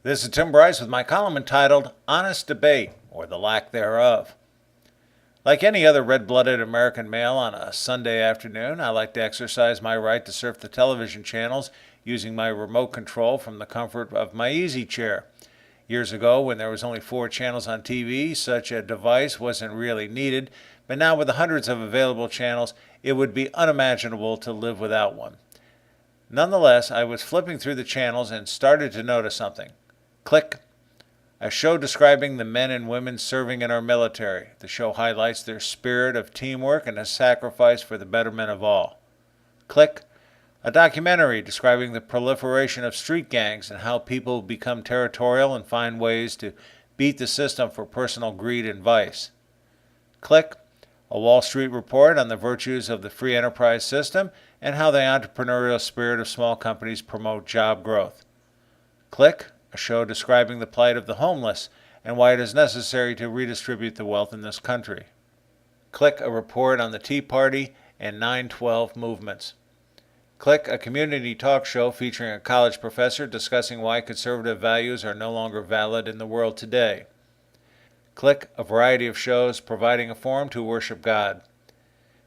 This is Tim Bryce with my column entitled Honest Debate, or the Lack Thereof. Like any other red-blooded American male on a Sunday afternoon, I like to exercise my right to surf the television channels using my remote control from the comfort of my easy chair. Years ago, when there was only 4 channels on TV, such a device wasn't really needed, but now with the hundreds of available channels, it would be unimaginable to live without one. Nonetheless, I was flipping through the channels and started to notice something. Click. A show describing the men and women serving in our military. The show highlights their spirit of teamwork and a sacrifice for the betterment of all. Click. A documentary describing the proliferation of street gangs and how people become territorial and find ways to beat the system for personal greed and vice. Click. A Wall Street report on the virtues of the free enterprise system and how the entrepreneurial spirit of small companies promote job growth. Click. A show describing the plight of the homeless and why it is necessary to redistribute the wealth in this country. Click. A report on the Tea Party and 9/12 movements. Click. A community talk show featuring a college professor discussing why conservative values are no longer valid in the world today. Click. A variety of shows providing a forum to worship God.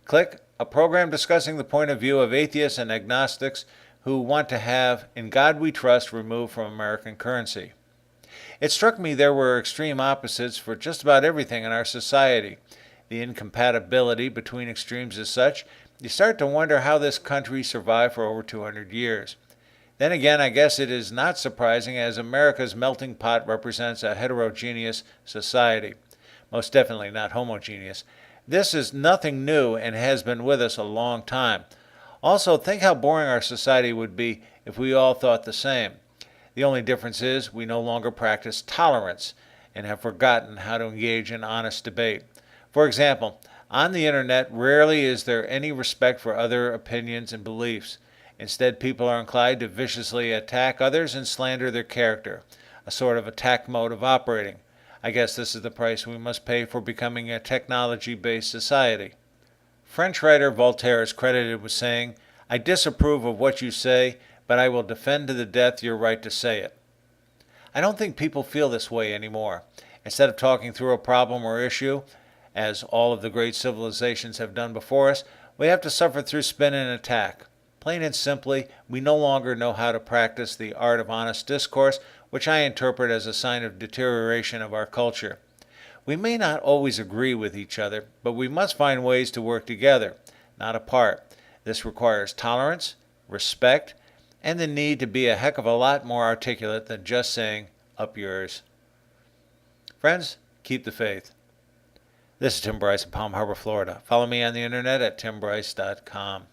Click. A program discussing the point of view of atheists and agnostics who want to have "In God We Trust" removed from American currency. It struck me there were extreme opposites for just about everything in our society. The incompatibility between extremes is such, you start to wonder how this country survived for over 200 years. Then again, I guess it is not surprising, as America's melting pot represents a heterogeneous society. Most definitely not homogeneous. This is nothing new and has been with us a long time. Also, think how boring our society would be if we all thought the same. The only difference is we no longer practice tolerance and have forgotten how to engage in honest debate. For example, on the internet, rarely is there any respect for other opinions and beliefs. Instead, people are inclined to viciously attack others and slander their character, a sort of attack mode of operating. I guess this is the price we must pay for becoming a technology-based society. French writer Voltaire is credited with saying, "I disapprove of what you say, but I will defend to the death your right to say it." I don't think people feel this way anymore. Instead of talking through a problem or issue, as all of the great civilizations have done before us, we have to suffer through spin and attack. Plain and simply, we no longer know how to practice the art of honest discourse, which I interpret as a sign of deterioration of our culture. We may not always agree with each other, but we must find ways to work together, not apart. This requires tolerance, respect, and the need to be a heck of a lot more articulate than just saying, "Up yours." Friends, keep the faith. This is Tim Bryce in Palm Harbor, Florida. Follow me on the internet at timbryce.com.